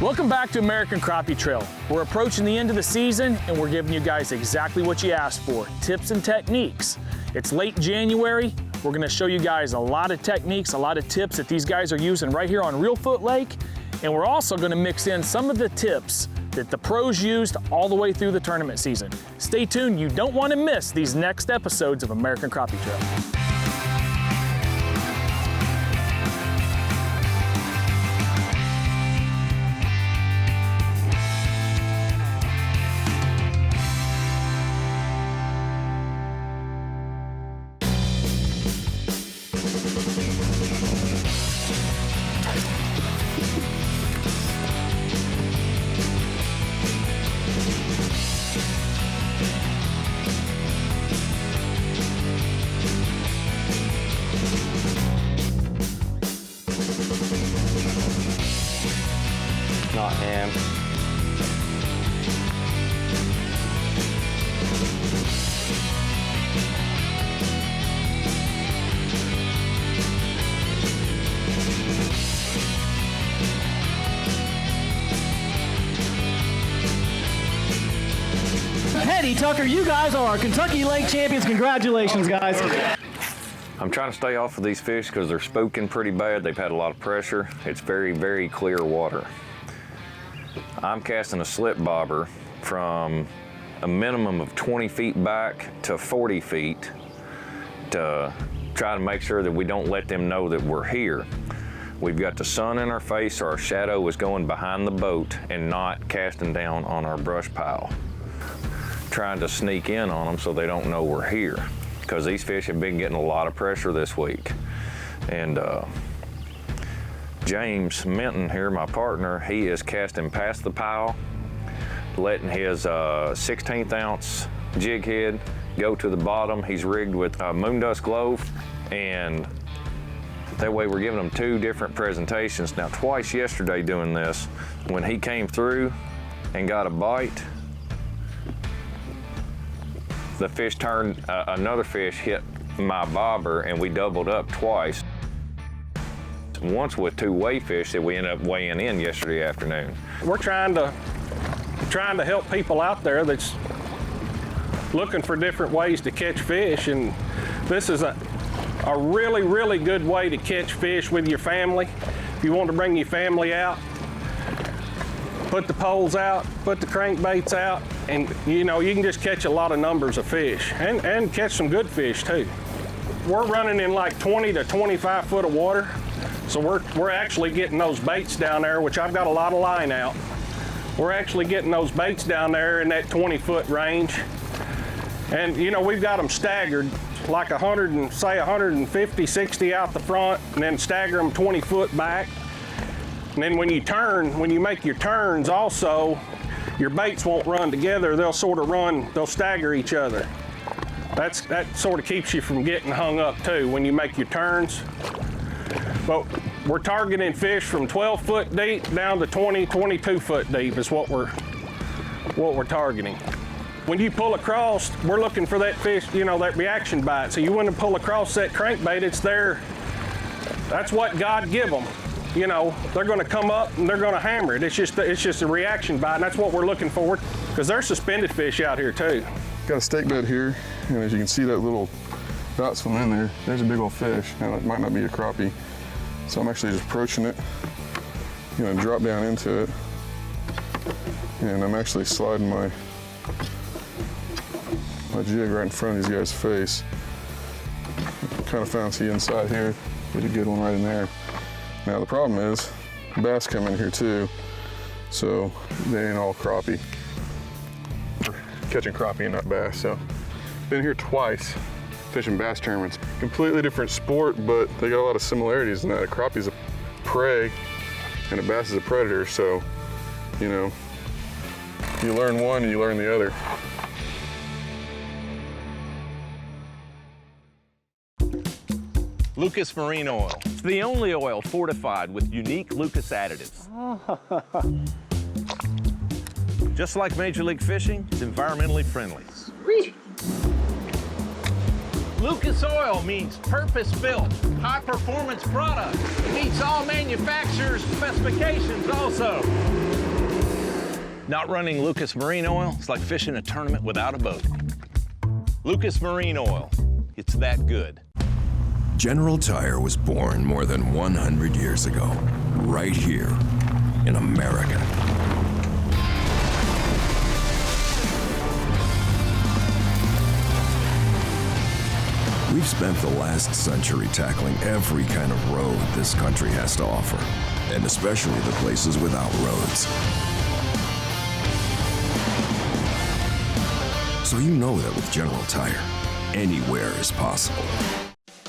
Welcome back to American Crappie Trail. We're approaching the end of the season and we're giving you guys exactly what you asked for, tips and techniques. It's late January. We're gonna show you guys a lot of techniques, a lot of tips that these guys are using right here on Reelfoot Lake. And we're also gonna mix in some of the tips that the pros used all the way through the tournament season. Stay tuned, you don't wanna miss these next episodes of American Crappie Trail. Not him. Hetty, Tucker, you guys are our Kentucky Lake champions. Congratulations, guys. I'm trying to stay off of these fish because they're spooking pretty bad. They've had a lot of pressure. It's very, very clear water. I'm casting a slip bobber from a minimum of 20 feet back to 40 feet to try to make sure that we don't let them know that we're here. We've got the sun in our face, so our shadow is going behind the boat and not casting down on our brush pile. Trying to sneak in on them so they don't know we're here, because these fish have been getting a lot of pressure this week. And James Minton here, my partner, he is casting past the pile, letting his 16th ounce jig head go to the bottom. He's rigged with moon dust glow, and that way we're giving him two different presentations. Now, twice yesterday doing this, when he came through and got a bite, the fish turned, another fish hit my bobber, and we doubled up twice. Once with two weigh fish that we ended up weighing in yesterday afternoon. We're trying to help people out there that's looking for different ways to catch fish, and this is a really, really good way to catch fish with your family. If you want to bring your family out, put the poles out, put the crankbaits out, and you know, you can just catch a lot of numbers of fish and catch some good fish too. We're running in like 20 to 25 foot of water, so we're actually getting those baits down there, which I've got a lot of line out. We're actually getting those baits down there in that 20 foot range. And you know, we've got them staggered, like 150, 60 out the front, and then stagger them 20 foot back. And then when you make your turns also, your baits won't run together, they'll sort of run, they'll stagger each other. That sort of keeps you from getting hung up too when you make your turns. But we're targeting fish from 12 foot deep down to 20, 22 foot deep is what we're targeting. When you pull across, we're looking for that fish, you know, that reaction bite. So you want to pull across that crankbait, it's there. That's what God give them. You know, they're going to come up and they're going to hammer it. It's just a reaction bite, and that's what we're looking for, because there's suspended fish out here too. Got a stake bed here, and as you can see that little dot swim in there, there's a big old fish. Now it might not be a crappie, so I'm actually just approaching it. I'm going to drop down into it, and I'm actually sliding my jig right in front of these guys' face. Kind of fancy inside here, get a good one right in there. Now the problem is, bass come in here too, so they ain't all crappie. We're catching crappie and not bass, so been here twice fishing bass tournaments. Completely different sport, but they got a lot of similarities in that a crappie's a prey and a bass is a predator, so you know, you learn one and you learn the other. Lucas Marine Oil. It's the only oil fortified with unique Lucas additives. Just like Major League Fishing, it's environmentally friendly. Lucas Oil means purpose-built, high-performance product. It meets all manufacturers' specifications also. Not running Lucas Marine Oil is like fishing a tournament without a boat. Lucas Marine Oil, it's that good. General Tire was born more than 100 years ago, right here in America. We've spent the last century tackling every kind of road this country has to offer, and especially the places without roads. So you know that with General Tire, anywhere is possible.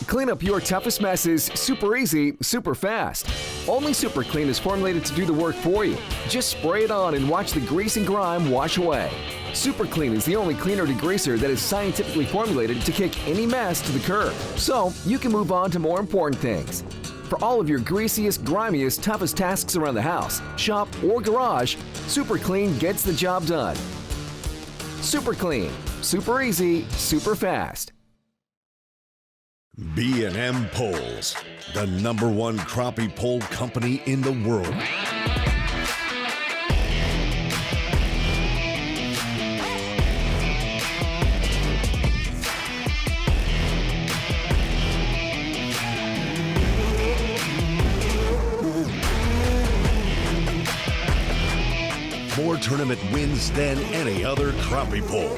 Clean up your toughest messes super easy, super fast. Only Super Clean is formulated to do the work for you. Just spray it on and watch the grease and grime wash away. Super Clean is the only cleaner degreaser that is scientifically formulated to kick any mess to the curb, so you can move on to more important things. For all of your greasiest, grimiest, toughest tasks around the house, shop, or garage, Super Clean gets the job done. Super Clean, super easy, super fast. B&M Poles, the #1 crappie pole company in the world. More tournament wins than any other crappie pole.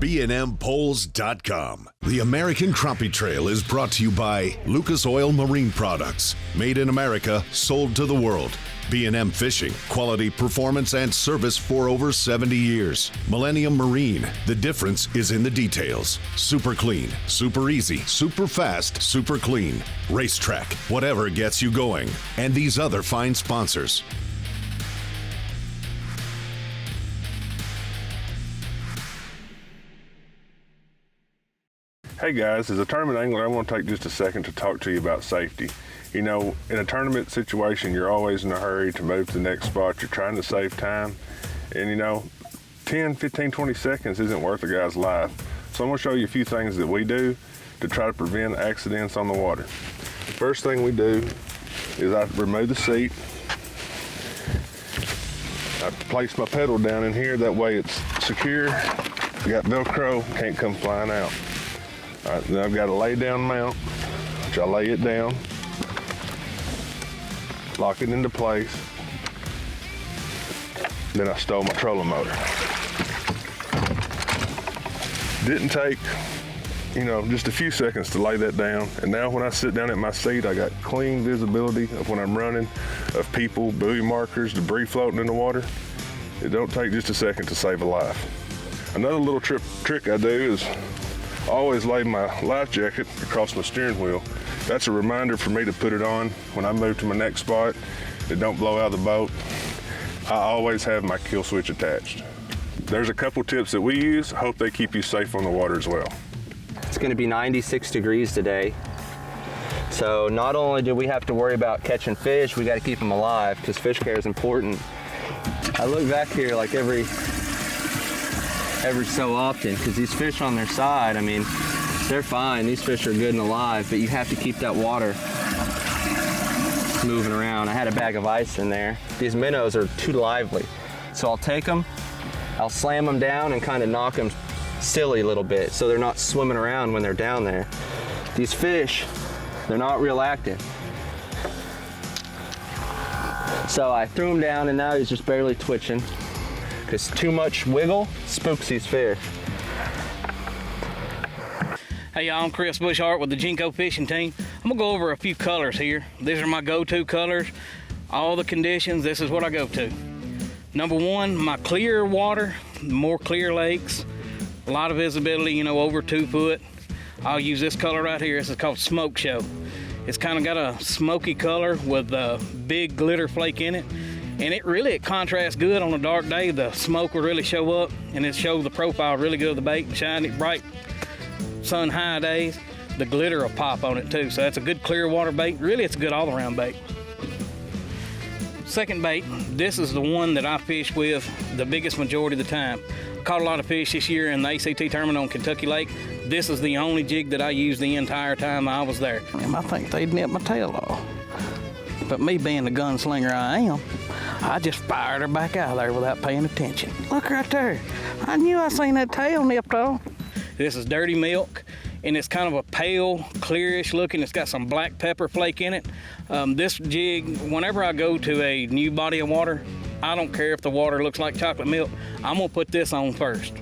BNMPoles.com. The American Crappie Trail is brought to you by Lucas Oil Marine Products. Made in America, sold to the world. B&M Fishing, quality, performance, and service for over 70 years. Millennium Marine, the difference is in the details. Super clean, super easy, super fast, super clean. Racetrack, whatever gets you going. And these other fine sponsors. Hey guys, as a tournament angler, I want to take just a second to talk to you about safety. You know, in a tournament situation, you're always in a hurry to move to the next spot. You're trying to save time. And you know, 10, 15, 20 seconds isn't worth a guy's life. So I'm going to show you a few things that we do to try to prevent accidents on the water. First thing we do is I remove the seat. I place my pedal down in here, that way it's secure. I got Velcro, can't come flying out. All right, then I've got a lay down mount, which I lay it down, lock it into place. Then I stole my trolling motor. Didn't take, you know, just a few seconds to lay that down. And now when I sit down at my seat, I got clean visibility of when I'm running, of people, buoy markers, debris floating in the water. It don't take just a second to save a life. Another little trick I do is always lay my life jacket across my steering wheel. That's a reminder for me to put it on when I move to my next spot. It don't blow out of the boat. I always have my kill switch attached. There's a couple tips that we use. I hope they keep you safe on the water as well. It's going to be 96 degrees today. So not only do we have to worry about catching fish, we got to keep them alive because fish care is important. I look back here like every so often because these fish on their side, I mean, they're fine. These fish are good and alive, but you have to keep that water moving around. I had a bag of ice in there. These minnows are too lively. So I'll take them, I'll slam them down and kind of knock them silly a little bit so they're not swimming around when they're down there. These fish, they're not real active. So I threw him down and now he's just barely twitching because too much wiggle spooks these fish. Hey y'all, I'm Chris Bushart with the Jinko Fishing Team. I'm gonna go over a few colors here. These are my go-to colors. All the conditions, this is what I go to. Number one, my clear water, more clear lakes, a lot of visibility, you know, over 2 foot. I'll use this color right here. This is called Smoke Show. It's kind of got a smoky color with a big glitter flake in it. And it contrasts good on a dark day. The smoke will really show up and it shows the profile really good of the bait. Shine it bright, sun high days, the glitter will pop on it too. So that's a good clear water bait. Really, it's a good all around bait. Second bait, this is the one that I fish with the biggest majority of the time. caught a lot of fish this year in the ACT tournament on Kentucky Lake. This is the only jig that I used the entire time I was there. And I think they'd nip my tail off. But me being the gunslinger I am, I just fired her back out of there without paying attention. Look right there. I knew I seen that tail nipped off. This is dirty milk, and it's kind of a pale, clearish looking. It's got some black pepper flake in it. This jig, whenever I go to a new body of water, I don't care if the water looks like chocolate milk, I'm gonna put this on first.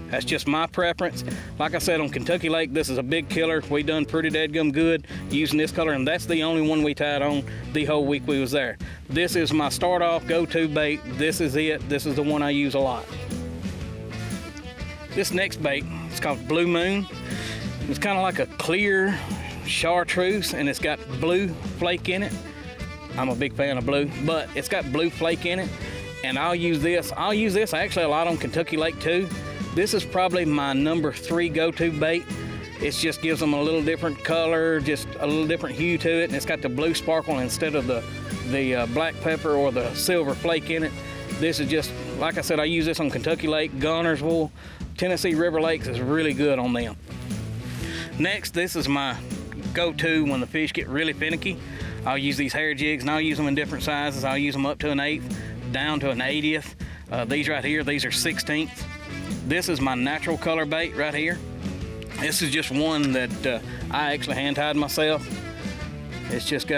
That's just my preference. Like I said, on Kentucky Lake, this is a big killer. We done pretty dadgum good using this color, and that's the only one we tied on the whole week we was there. This is my start off go-to bait. This is it. This is the one I use a lot. This next bait, it's called Blue Moon. It's kind of like a clear chartreuse, and it's got blue flake in it. I'm a big fan of blue, but it's got blue flake in it, and I'll use this. I'll use this actually a lot on Kentucky Lake too. This is probably my number 3 go-to bait. It just gives them a little different color, just a little different hue to it, and it's got the blue sparkle instead of the black pepper or the silver flake in it. This is just, like I said, I use this on Kentucky Lake, Gunnersville, Tennessee River Lakes is really good on them. Next, this is my go-to when the fish get really finicky. I'll use these hair jigs, and I'll use them in different sizes. I'll use them up to an 1/8, down to an 80th. These right here, these are 16ths. This is my natural color bait right here. This is just one that I actually hand tied myself. It's just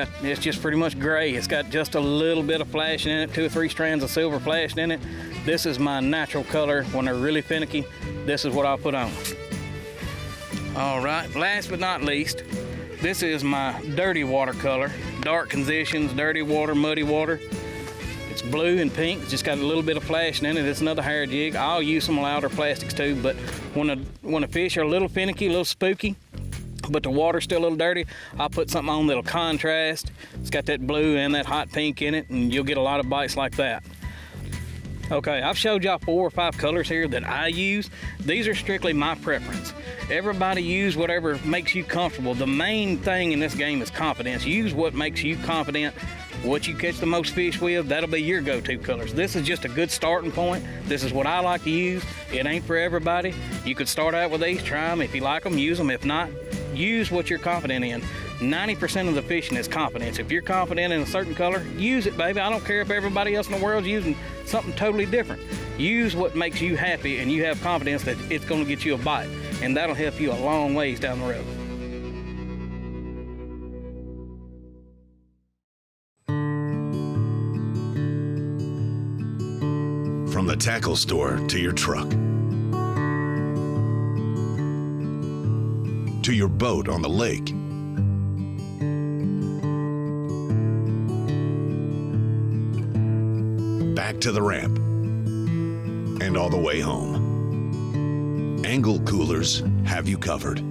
pretty much gray. It's got just a little bit of flashing in it, 2 or 3 strands of silver flashing in it. This is my natural color when they're really finicky. This is what I'll put on. All right, last but not least, this is my dirty water color. Dark conditions, dirty water, muddy water. It's blue and pink. It's just got a little bit of flashing in it. It's another hair jig. I'll use some louder plastics too, but when the fish are a little finicky, a little spooky, but the water's still a little dirty, I'll put something on that'll contrast. It's got that blue and that hot pink in it, and you'll get a lot of bites like that. Okay, I've showed y'all 4 or 5 colors here that I use. These are strictly my preference. Everybody use whatever makes you comfortable. The main thing in this game is confidence. Use what makes you confident. What you catch the most fish with, that'll be your go-to colors. This is just a good starting point. This is what I like to use. It ain't for everybody. You could start out with these, try them. If you like them, use them. If not, use what you're confident in. 90% of the fishing is confidence. If you're confident in a certain color, use it, baby. I don't care if everybody else in the world's using something totally different. Use what makes you happy, and you have confidence that it's gonna get you a bite, and that'll help you a long ways down the road. From the tackle store to your truck, to your boat on the lake, back to the ramp, and all the way home, Angle Coolers have you covered.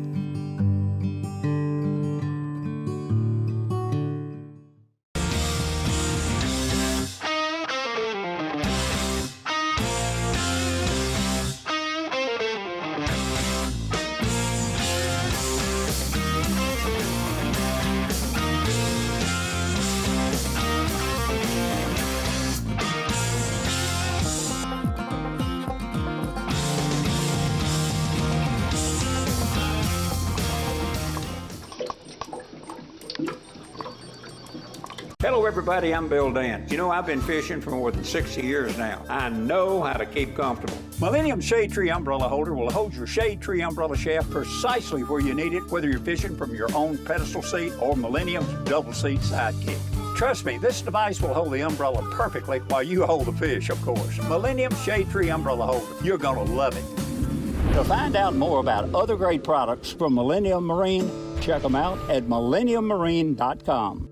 Hello everybody, I'm Bill Dance. You know, I've been fishing for more than 60 years now. I know how to keep comfortable. Millennium Shade Tree Umbrella Holder will hold your shade tree umbrella shaft precisely where you need it, whether you're fishing from your own pedestal seat or Millennium's double seat sidekick. Trust me, this device will hold the umbrella perfectly while you hold the fish, of course. Millennium Shade Tree Umbrella Holder. You're gonna love it. To find out more about other great products from Millennium Marine, check them out at millenniummarine.com.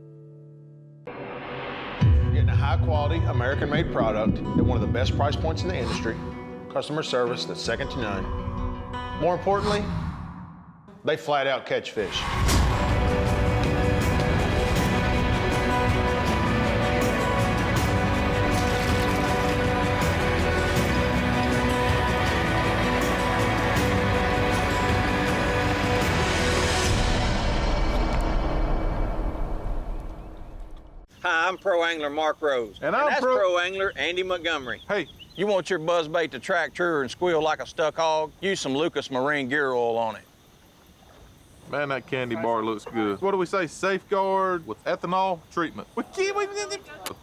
Getting a high-quality, American-made product at one of the best price points in the industry, customer service that's second to none. More importantly, they flat out catch fish. Hi, I'm Pro Angler Mark Rose. And that's I'm Pro Angler Andy Montgomery. Hey, You want your buzzbait to track true and squeal like a stuck hog? Use some Lucas Marine Gear Oil on it. Man, that candy bar looks good. What do we say? Safeguard with ethanol treatment. With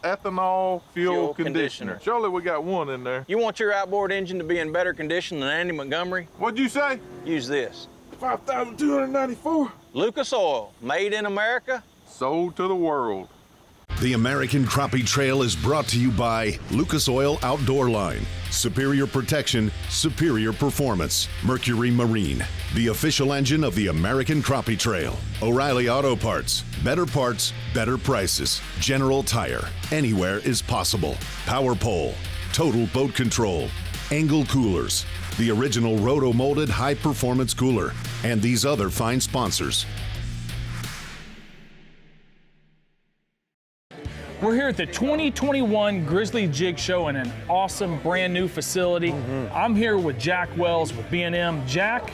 ethanol fuel conditioner. Surely we got one in there. You want your outboard engine to be in better condition than Andy Montgomery? What'd you say? Use this. 5,294. Lucas Oil, made in America. Sold to the world. The American Crappie Trail is brought to you by Lucas Oil Outdoor Line. Superior protection, superior performance. Mercury Marine, the official engine of the American Crappie Trail. O'Reilly Auto Parts, better prices. General Tire, anywhere is possible. Power Pole, total boat control. Angle Coolers, the original roto-molded high-performance cooler. And these other fine sponsors. We're here at the 2021 Grizzly Jig Show in an awesome brand new facility. I'm here with Jack Wells with B&M. Jack,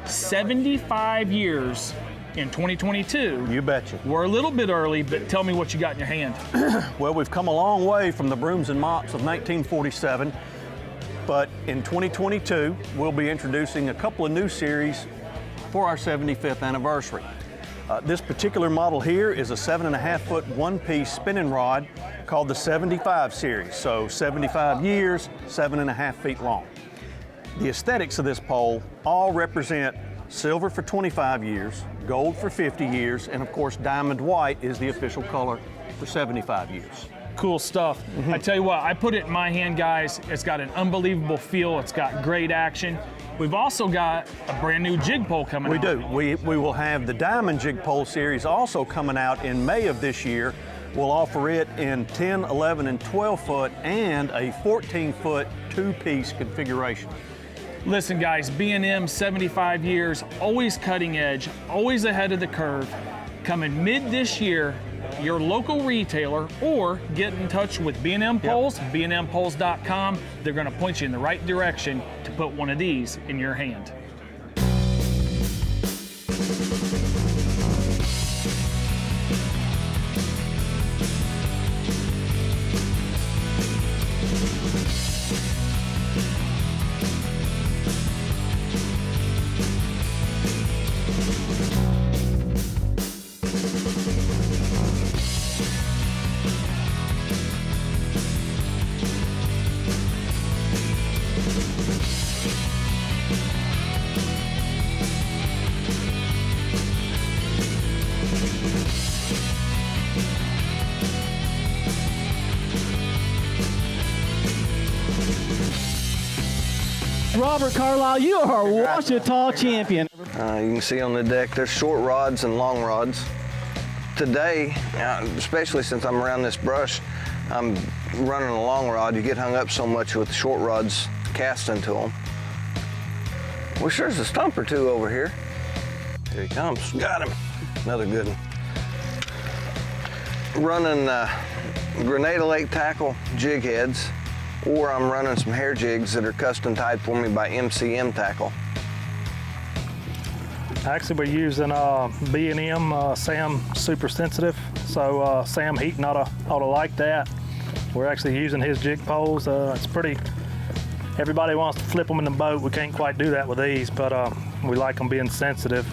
75 years in 2022. You betcha. We're a little bit early, but tell me what you got in your hand. Well, we've come a long way from the brooms and mops of 1947, but in 2022, we'll be introducing a couple of new series for our 75th anniversary. This particular model here is a 7.5-foot one-piece spinning rod called the 75 series. So 75 years, 7.5 feet long. The aesthetics of this pole all represent silver for 25 years, gold for 50 years, and of course diamond white is the official color for 75 years. Cool stuff. I tell you what, I put it in my hand, guys. It's got an unbelievable feel. It's got great action. We've also got a brand new jig pole coming out. We do. We will have the Diamond Jig Pole series also coming out in May of this year. We'll offer it in 10, 11, and 12 foot and a 14-foot two-piece configuration. Listen, guys, B&M 75 years, always cutting edge, always ahead of the curve. Coming mid this year, your local retailer, or get in touch with B&M Poles, bnmpoles.com. They're going to point you in the right direction to put one of these in your hand. Robert Carlisle, you are a Ouachita champion. You can see on the deck there's short rods and long rods. Today, especially since I'm around this brush, I'm running a long rod. You get hung up so much with the short rods casting to them. Wish there's a stump or two over here. Here he comes. Got him. Another good one. Running Grenada Lake tackle jig heads, or I'm running some hair jigs that are custom tied for me by MCM Tackle. Actually, we're using B&M SAM Super Sensitive, so Sam Heaton ought to like that. We're actually using his jig poles. It's pretty, everybody wants to flip them in the boat. We can't quite do that with these, but we like them being sensitive.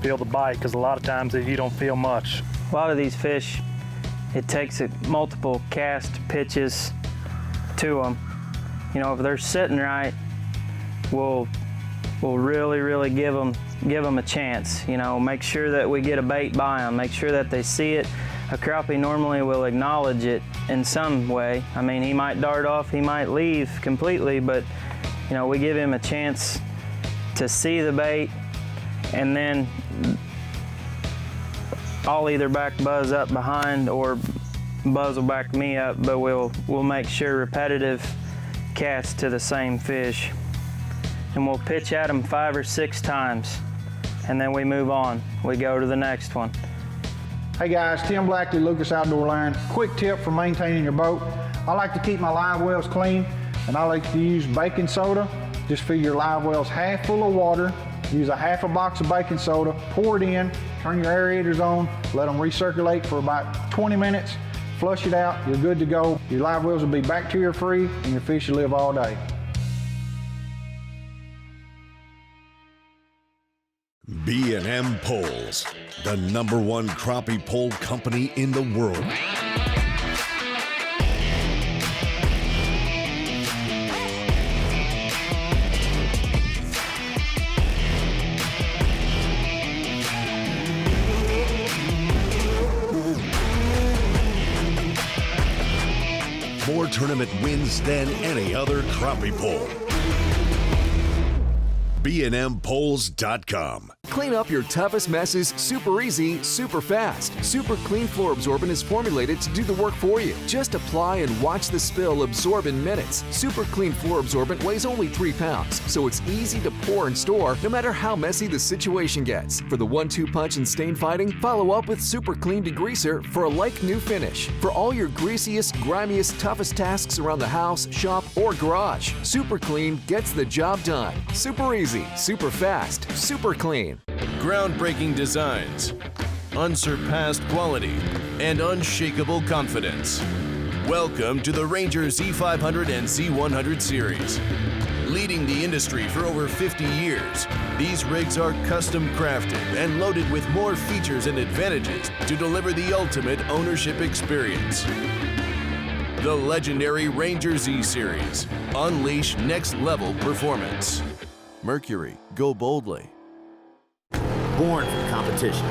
Feel the bite, because a lot of times you don't feel much. A lot of these fish, it takes multiple cast pitches to them. You know, if they're sitting right, we'll really give them a chance. You know, make sure that we get a bait by them, make sure that they see it. A crappie normally will acknowledge it in some way. I mean, he might dart off, he might leave completely, but you know, we give him a chance to see the bait, and then I'll either back Buzz up behind or Buzz will back me up, but we'll make sure repetitive casts to the same fish. And we'll pitch at them 5 or 6 times, and then we move on. We go to the next one. Hey guys, Tim Blackley, Lucas Outdoor Line. Quick tip for maintaining your boat. I like to keep my live wells clean, and I like to use baking soda. Just fill your live wells half full of water. Use a half a box of baking soda, pour it in, turn your aerators on, let them recirculate for about 20 minutes, flush it out, you're good to go. Your live wells will be bacteria free and your fish will live all day. B&M Poles, the #1 crappie pole company in the world. More tournament wins than any other crappie pole. BNMPoles.com. Clean up your toughest messes super easy, super fast. Super Clean Floor Absorbent is formulated to do the work for you. Just apply and watch the spill absorb in minutes. Super Clean Floor Absorbent weighs only 3 pounds, so it's easy to pour and store no matter how messy the situation gets. For the 1-2 punch and stain fighting, follow up with Super Clean Degreaser for a like-new finish. For all your greasiest, grimiest, toughest tasks around the house, shop, or garage, Super Clean gets the job done. Super easy, super fast, super clean. Groundbreaking designs, unsurpassed quality, and unshakable confidence. Welcome to the Ranger Z500 and Z100 series. Leading the industry for over 50 years, these rigs are custom crafted and loaded with more features and advantages to deliver the ultimate ownership experience. The legendary Ranger Z series. Unleash next level performance. Mercury, go boldly. Born for competition.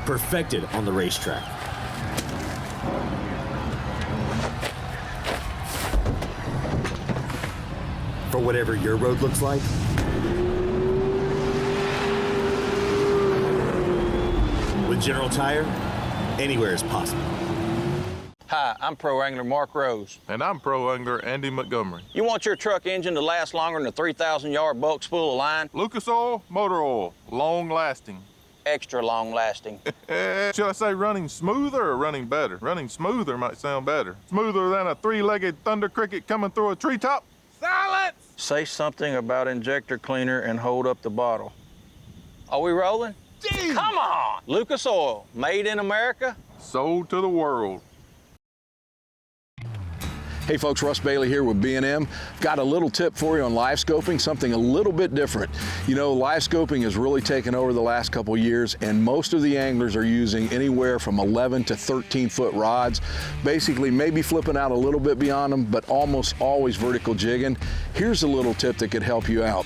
Perfected on the racetrack. For whatever your road looks like. With General Tire, anywhere is possible. Hi, I'm Pro Angler Mark Rose. And I'm Pro Angler Andy Montgomery. You want your truck engine to last longer than a 3,000-yard bulk spool of line? Lucas Oil, motor oil, long lasting. Extra long lasting. Should I say running smoother or running better? Running smoother might sound better. Smoother than a 3-legged thunder cricket coming through a treetop. Silence! Say something about injector cleaner and hold up the bottle. Are we rolling? Jeez. Come on! Lucas Oil, made in America. Sold to the world. Hey folks, Russ Bailey here with B&M. Got a little tip for you on live scoping, something a little bit different. You know, live scoping has really taken over the last couple years, and most of the anglers are using anywhere from 11 to 13 foot rods, basically maybe flipping out a little bit beyond them, but almost always vertical jigging. Here's a little tip that could help you out.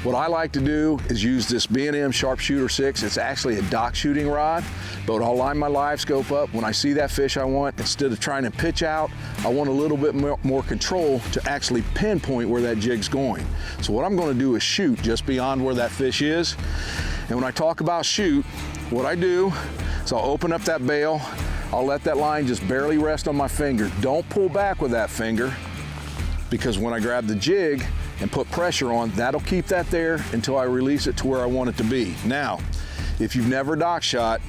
What I like to do is use this B&M Sharpshooter 6. It's actually a dock shooting rod, but I'll line my live scope up. When I see that fish I want, instead of trying to pitch out, I want a little bit more control to actually pinpoint where that jig's going. So what I'm going to do is shoot just beyond where that fish is. And when I talk about shoot, what I do is I'll open up that bail. I'll let that line just barely rest on my finger. Don't pull back with that finger, because when I grab the jig and put pressure on, that'll keep that there until I release it to where I want it to be. Now, if you've never dock shot,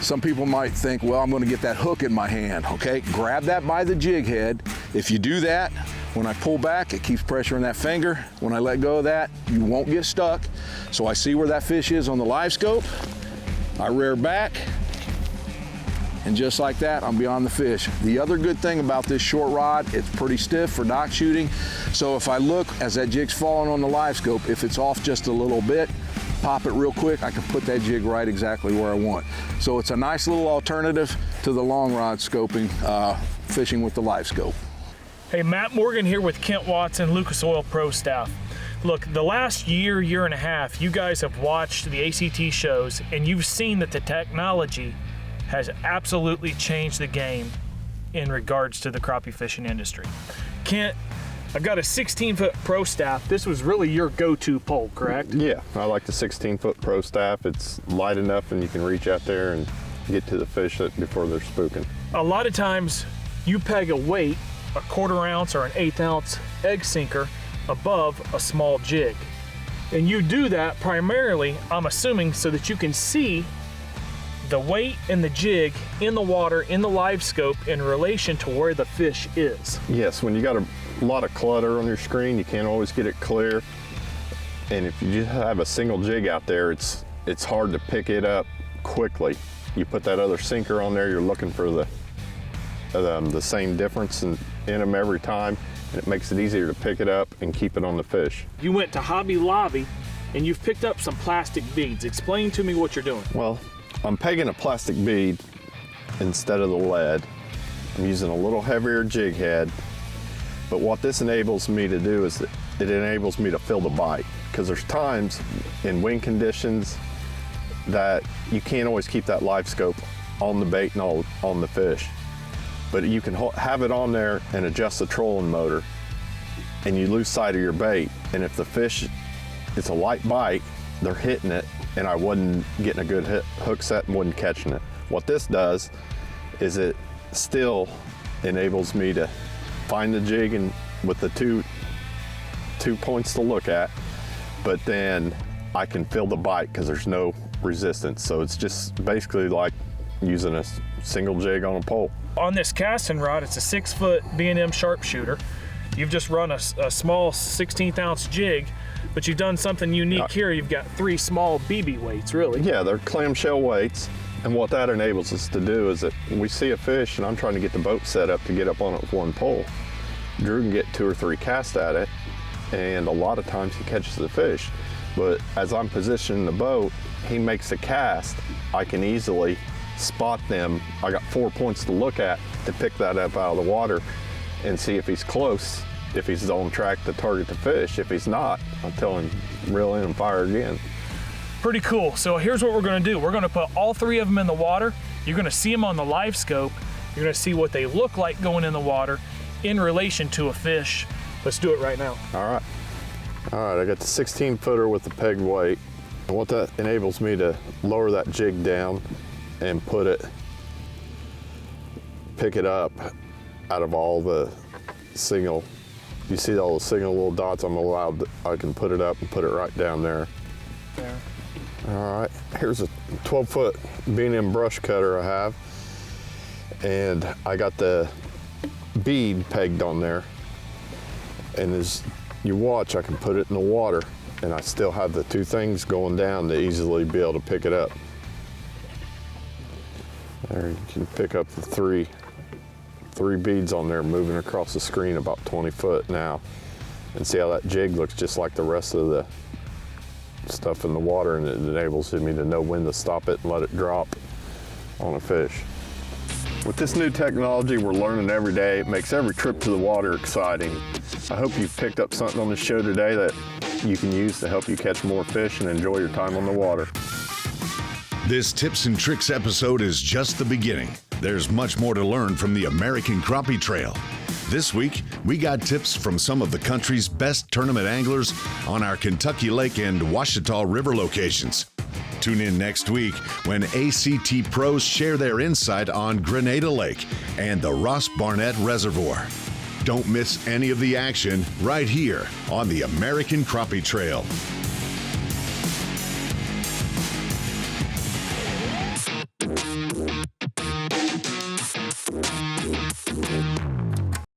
some people might think, well, I'm gonna get that hook in my hand, okay? Grab that by the jig head. If you do that, when I pull back, it keeps pressure on that finger. When I let go of that, you won't get stuck. So I see where that fish is on the live scope. I rear back, and just like that, I'm beyond the fish. The other good thing about this short rod, it's pretty stiff for dock shooting. So if I look as that jig's falling on the live scope, if it's off just a little bit, pop it real quick, I can put that jig right exactly where I want. So it's a nice little alternative to the long rod scoping, fishing with the live scope. Hey, Matt Morgan here with Kent Watson, Lucas Oil Pro staff. Look, the last year, year and a half, you guys have watched the ACT shows and you've seen that the technology has absolutely changed the game in regards to the crappie fishing industry. Kent, I've got a 16-foot Pro staff. This was really your go-to pole, correct? Yeah, I like the 16-foot Pro staff. It's light enough and you can reach out there and get to the fish before they're spooking. A lot of times you peg a weight, a 1/4 ounce or an 1/8 ounce egg sinker above a small jig. And you do that primarily, I'm assuming, so that you can see the weight and the jig in the water, in the live scope, in relation to where the fish is. Yes, when you got a lot of clutter on your screen, you can't always get it clear. And if you just have a single jig out there, it's hard to pick it up quickly. You put that other sinker on there, you're looking for the same difference in them every time, and it makes it easier to pick it up and keep it on the fish. You went to Hobby Lobby and you've picked up some plastic beads. Explain to me what you're doing. Well, I'm pegging a plastic bead instead of the lead. I'm using a little heavier jig head, but what this enables me to do is that it enables me to fill the bite, because there's times in wind conditions that you can't always keep that live scope on the bait and on the fish. But you can have it on there and adjust the trolling motor, and you lose sight of your bait. And if the fish, it's a light bite, they're hitting it, and I wasn't getting a good hook set and wasn't catching it. What this does is it still enables me to find the jig and with the two points to look at, but then I can feel the bite because there's no resistance. So it's just basically like using a single jig on a pole. On this casting rod, it's a 6-foot B&M sharpshooter. You've just run a small 16th ounce jig, but you've done something unique here. You've got 3 small BB weights, really. Yeah, they're clamshell weights. And what that enables us to do is that when we see a fish and I'm trying to get the boat set up to get up on it with one pole, Drew can get 2 or 3 casts at it, and a lot of times he catches the fish. But as I'm positioning the boat, he makes a cast. I can easily spot them. I got 4 points to look at to pick that up out of the water and see if he's close, if he's on track to target the fish. If he's not, I'll tell him reel in and fire again. Pretty cool. So here's what we're gonna do. We're gonna put all 3 of them in the water. You're gonna see them on the live scope. You're gonna see what they look like going in the water in relation to a fish. Let's do it right now. All right, I got the 16-footer with the pegged weight. And what that enables me to lower that jig down and pick it up out of all the single, you see all the single little dots, I can put it up and put it right down there. There. All right, here's a 12-foot B&M brush cutter I have, and I got the bead pegged on there, and as you watch, I can put it in the water, and I still have the 2 things going down to easily be able to pick it up. There, you can pick up the three beads on there moving across the screen about 20 foot now, and see how that jig looks just like the rest of the stuff in the water, and it enables me to know when to stop it and let it drop on a fish. With this new technology we're learning every day, it makes every trip to the water exciting. I hope you've picked up something on the show today that you can use to help you catch more fish and enjoy your time on the water. This Tips and Tricks episode is just the beginning. There's much more to learn from the American Crappie Trail. This week, we got tips from some of the country's best tournament anglers on our Kentucky Lake and Ouachita River locations. Tune in next week when ACT pros share their insight on Grenada Lake and the Ross Barnett Reservoir. Don't miss any of the action right here on the American Crappie Trail.